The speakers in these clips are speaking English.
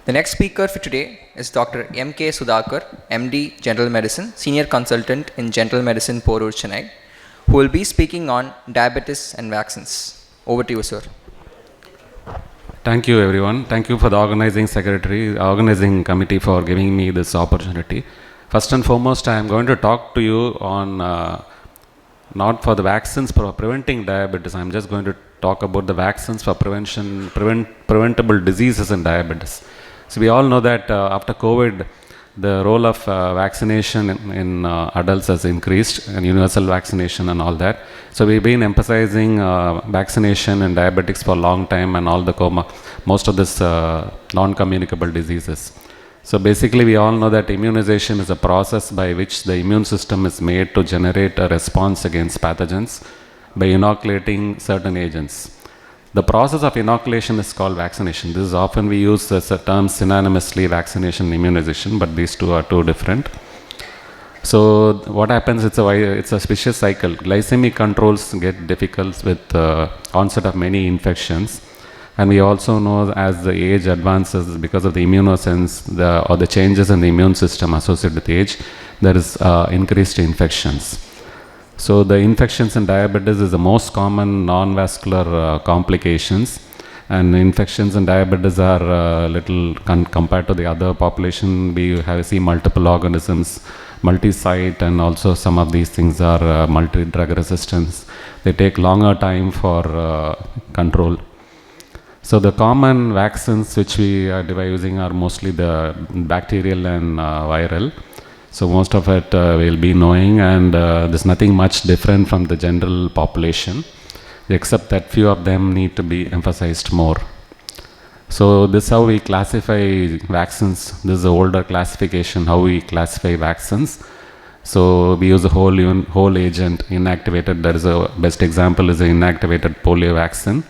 The next speaker for today is Dr. M.K. Sudhakar, MD, General Medicine, Senior Consultant in General Medicine, Porur, Chennai, who will be speaking on diabetes and vaccines. Over to you, sir. Thank you, everyone. Thank you for the organizing committee for giving me this opportunity. First and foremost, I am going to talk to you on not for the vaccines for preventing diabetes. I am just going to talk about the vaccines for preventable diseases in diabetes. So we all know that after COVID, the role of vaccination in adults has increased, and universal vaccination and all that. So we've been emphasizing vaccination in diabetics for a long time, and most of this non-communicable diseases. So basically we all know that immunization is a process by which the immune system is made to generate a response against pathogens by inoculating certain agents. The process of inoculation is called vaccination. This is often we use as a term synonymously, vaccination and immunization, but these two are two different. So what happens, it's a vicious cycle. Glycemic controls get difficult with onset of many infections. And we also know as the age advances, because of the immunosense or the changes in the immune system associated with age, there is increased infections. So the infections in diabetes is the most common non-vascular complications, and infections in diabetes are little compared to the other population. We see multiple organisms, multi-site, and also some of these things are multi-drug resistance. They take longer time for control. So the common vaccines which we are using are mostly the bacterial and viral. So most of it we'll be knowing, and there's nothing much different from the general population, except that few of them need to be emphasized more. So this is how we classify vaccines. This is the older classification, how we classify vaccines. So we use a whole agent inactivated. There is a best example is the inactivated polio vaccine.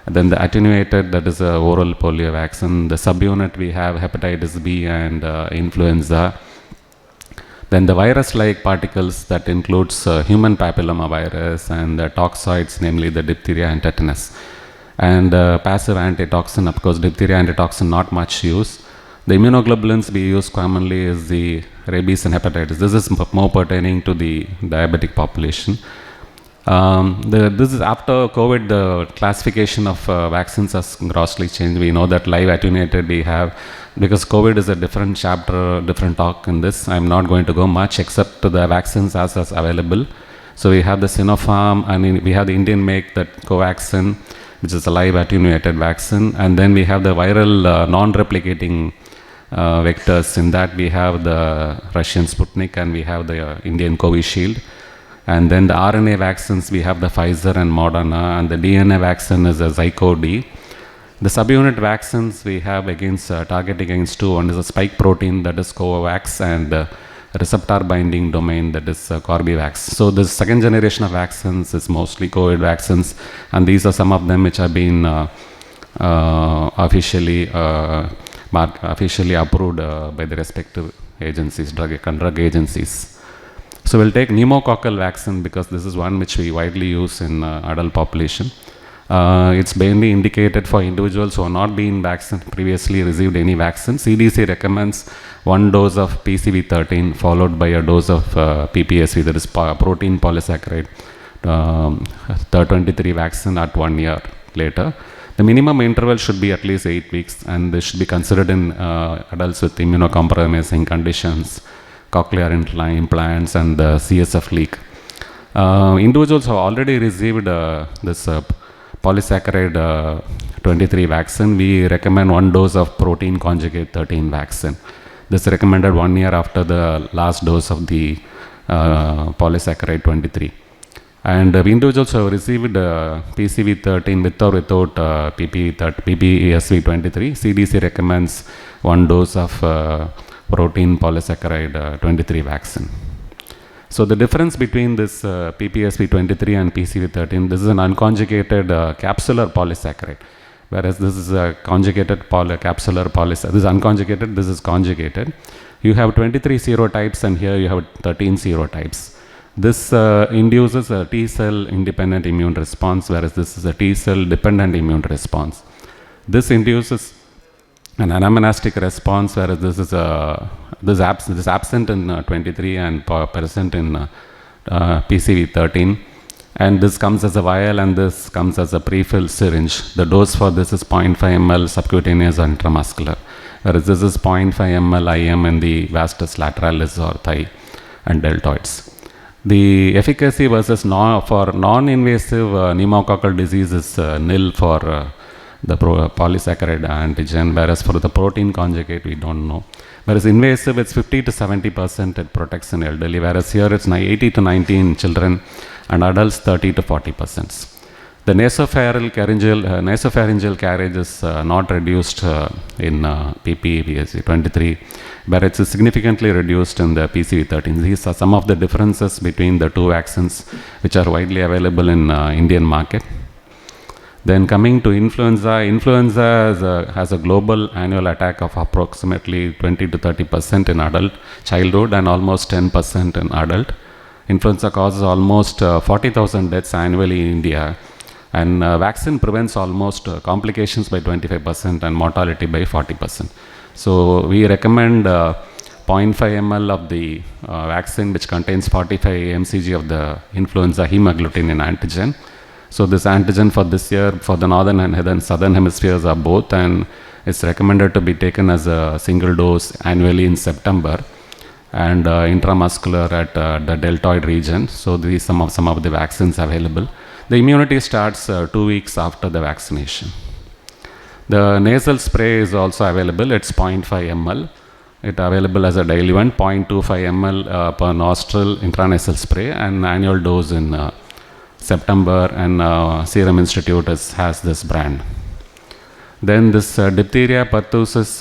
And then the attenuated, that is a oral polio vaccine. The subunit we have hepatitis B and influenza. Then the virus-like particles, that includes human papilloma virus and the toxoids, namely the diphtheria and tetanus. And passive antitoxin, of course, diphtheria antitoxin not much use. The immunoglobulins we use commonly is the rabies and hepatitis. This is more pertaining to the diabetic population. This is after COVID, the classification of vaccines has grossly changed. We know that live attenuated we have, because COVID is a different chapter, different talk in this. I'm not going to go much except the vaccines as available. So we have the Sinopharm, and we have the Indian make, that Covaxin, which is a live attenuated vaccine. And then we have the viral non-replicating vectors. In that we have the Russian Sputnik, and we have the Indian Covishield. And then the RNA vaccines, we have the Pfizer and Moderna, and the DNA vaccine is a Zyco-D. The subunit vaccines we have against targeting against two. One is a spike protein, that is Covovax, and receptor binding domain, that is Corbevax. So the second generation of vaccines is mostly COVID vaccines, and these are some of them which have been officially approved by the respective agencies, drug agencies. So we'll take pneumococcal vaccine, because this is one which we widely use in adult population. It's mainly indicated for individuals who have not been previously received any vaccine. CDC recommends one dose of PCV13 followed by a dose of PPSV, that is protein polysaccharide 23 vaccine at 1 year later. The minimum interval should be at least 8 weeks, and this should be considered in adults with immunocompromising conditions, cochlear implants, and the CSF leak. Individuals who have already received this polysaccharide 23 vaccine, we recommend one dose of protein conjugate 13 vaccine. This is recommended 1 year after the last dose of the polysaccharide 23. And individuals who have received PCV13 with or without PPSV23, CDC recommends one dose of protein polysaccharide 23 vaccine. So the difference between this PPSV23 and PCV13, this is an unconjugated capsular polysaccharide, whereas this is a conjugated capsular polysaccharide. This is unconjugated, this is conjugated. You have 23 serotypes, and here you have 13 serotypes. This induces a T cell independent immune response, whereas this is a T cell dependent immune response. This induces an anamnestic response, whereas this is absent in 23 and present in PCV13. And this comes as a vial and this comes as a pre-filled syringe. The dose for this is 0.5 ml subcutaneous or intramuscular, whereas this is 0.5 ml IM in the vastus lateralis or thigh and deltoids. The efficacy versus for non-invasive pneumococcal disease is nil for the polysaccharide antigen, whereas for the protein conjugate we don't know. Whereas invasive, it's 50 to 70% it protects in elderly, whereas here it's 80 to 90 in children and adults 30 to 40%. The nasopharyngeal carriage is not reduced in PCV23, but it's significantly reduced in the PCV13. These are some of the differences between the two vaccines which are widely available in Indian market. Then coming to influenza, has a global annual attack of approximately 20 to 30% in adult childhood and almost 10% in adult. Influenza causes almost 40,000 deaths annually in India, and vaccine prevents almost complications by 25% and mortality by 40%. So we recommend 0.5 ml of the vaccine, which contains 45 mcg of the influenza hemagglutinin antigen. So this antigen for this year, for the northern and southern hemispheres are both, and it's recommended to be taken as a single dose annually in September, and intramuscular at the deltoid region. So these some of the vaccines available. The immunity starts 2 weeks after the vaccination. The nasal spray is also available. It's 0.5 ml. It's available as a daily one, 0.25 ml per nostril intranasal spray, and annual dose in September, and Serum Institute has this brand. Then this diphtheria, pertussis,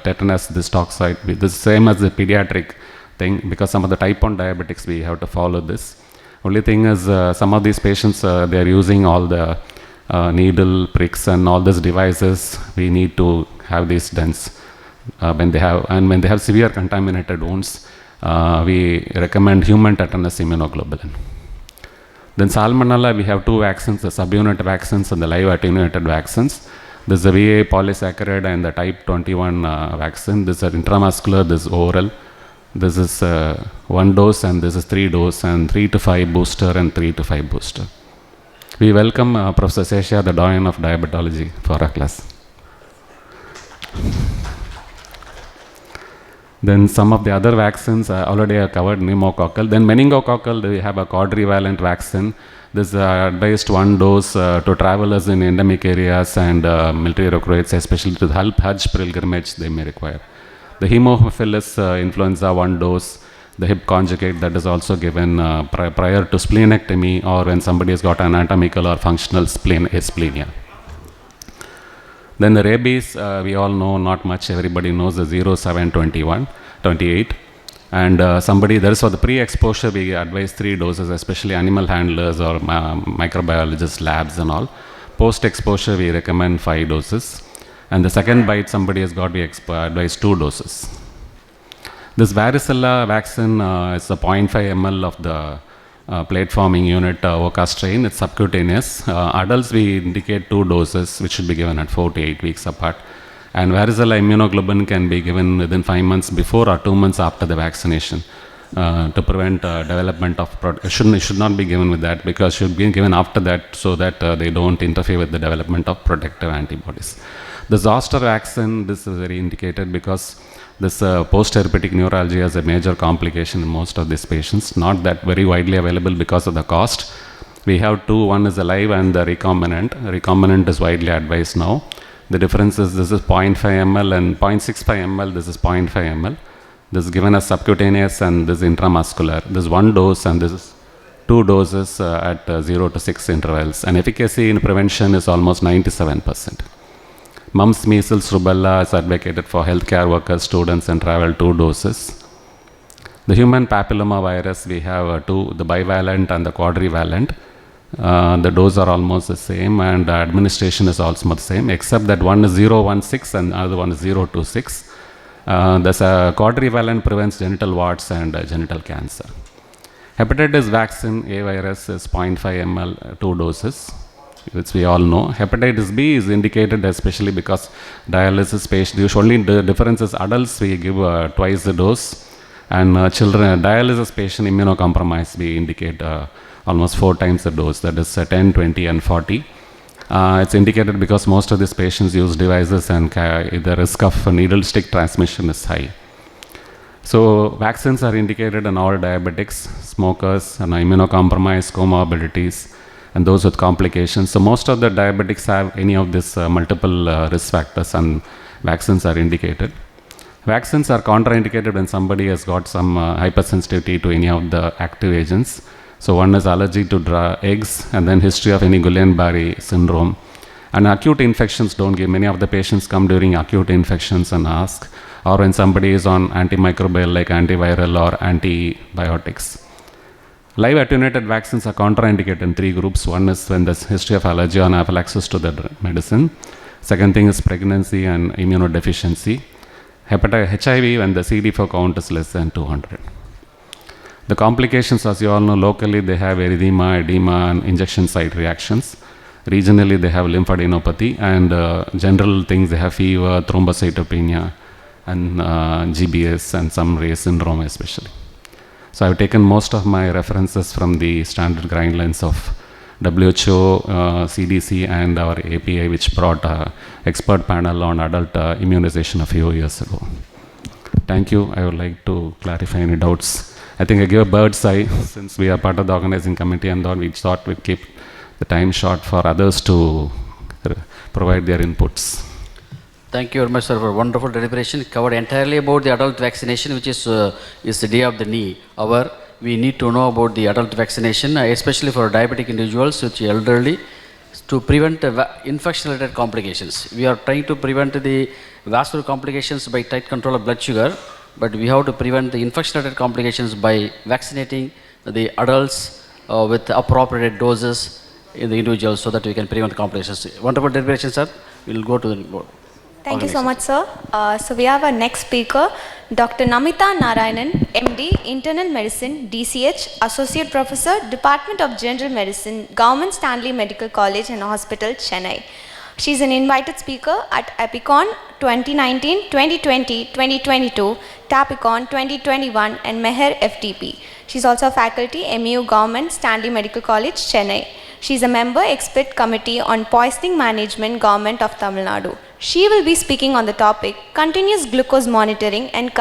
tetanus, this toxoid, this is same as the pediatric thing, because some of the type 1 diabetics we have to follow this. Only thing is some of these patients, they are using all the needle pricks and all these devices. We need to have these done when they have severe contaminated wounds. We recommend human tetanus immunoglobulin. Then salmonella, we have two vaccines, the subunit vaccines and the live attenuated vaccines. This is the VA polysaccharide and the type 21 vaccine. This is intramuscular, this is oral. This is 1 dose and this is 3 dose, and 3 to 5 booster and 3 to 5 booster. We welcome Professor Sesha, the doyen of diabetology, for our class. Then some of the other vaccines already are covered, pneumococcal. Then meningococcal, we have a quadrivalent vaccine. This is advised 1 dose to travelers in endemic areas and military recruits, especially to help Hajj pilgrimage they may require. The Haemophilus influenza 1 dose, the hip conjugate, that is also given prior to splenectomy or when somebody has got anatomical or functional asplenia. Then the rabies, we all know not much, everybody knows the 0728. And there is for the pre-exposure, we advise 3 doses, especially animal handlers or microbiologists, labs and all. Post-exposure, we recommend 5 doses. And the second bite somebody has got, we advise 2 doses. This varicella vaccine is a 0.5 ml of the plate-forming unit OCA strain. It's subcutaneous. Adults, we indicate 2 doses, which should be given at 4 to 8 weeks apart. And varicella immunoglobulin can be given within 5 months before or 2 months after the vaccination to prevent development of it should not be given with that, because it should be given after that so that they don't interfere with the development of protective antibodies. The zoster vaccine, this is very indicated because this post-herpetic neuralgia is a major complication in most of these patients, not that very widely available because of the cost. We have 2, one is the live and the recombinant. Recombinant is widely advised now. The difference is this is 0.5 ml and 0.65 ml, this is 0.5 ml. This is given as subcutaneous and this is intramuscular. This is 1 dose and this is 2 doses at 0 to 6 intervals. And efficacy in prevention is almost 97%. Mumps, measles, rubella is advocated for healthcare workers, students, and travel 2 doses. The human papilloma virus, we have 2, the bivalent and the quadrivalent. The dose are almost the same and the administration is also the same, except that one is 016 and the other one is 026. This quadrivalent prevents genital warts and genital cancer. Hepatitis vaccine A virus is 0.5 ml, 2 doses. which we all know. Hepatitis B is indicated especially because dialysis patients, the only difference is adults we give twice the dose, and children, dialysis patient immunocompromised, we indicate almost 4 times the dose, that is 10, 20 and 40. It's indicated because most of these patients use devices and the risk of needle stick transmission is high. So vaccines are indicated in all diabetics, smokers, and immunocompromised, comorbidities, and those with complications. So most of the diabetics have any of these multiple risk factors, and vaccines are indicated. Vaccines are contraindicated when somebody has got some hypersensitivity to any of the active agents. So one is allergy to eggs, and then history of any Guillain-Barré syndrome. And acute infections don't give. Many of the patients come during acute infections and ask, or when somebody is on antimicrobial like antiviral or antibiotics. Live attenuated vaccines are contraindicated in 3 groups. One is when there's history of allergy or anaphylaxis to the medicine. Second thing is pregnancy and immunodeficiency. HIV when the CD4 count is less than 200. The complications, as you all know, locally they have erythema, edema, and injection site reactions. Regionally they have lymphadenopathy, and general things they have fever, thrombocytopenia, and GBS, and some Ray's syndrome especially. So I've taken most of my references from the standard guidelines of WHO, CDC, and our API, which brought an expert panel on adult immunization a few years ago. Thank you. I would like to clarify any doubts. I think I gave a bird's eye since we are part of the organizing committee, and we thought we'd keep the time short for others to provide their inputs. Thank you very much, sir, for wonderful deliberation. Covered entirely about the adult vaccination, which is the day of the knee. We need to know about the adult vaccination, especially for diabetic individuals, which are elderly, to prevent infection-related complications. We are trying to prevent the vascular complications by tight control of blood sugar, but we have to prevent the infection-related complications by vaccinating the adults with appropriate doses in the individuals, so that we can prevent complications. Wonderful deliberation, sir. We will go to the board. Thank you so much, sir. So we have our next speaker, Dr. Namita Narayanan, MD, Internal Medicine, DCH, Associate Professor, Department of General Medicine, Government Stanley Medical College and Hospital, Chennai. She is an invited speaker at Epicon 2019, 2020, 2022, Tapicon 2021, and Meher FTP. She is also a faculty, MU Government Stanley Medical College, Chennai. She is a member, expert committee on poisoning management, Government of Tamil Nadu. She will be speaking on the topic, continuous glucose monitoring and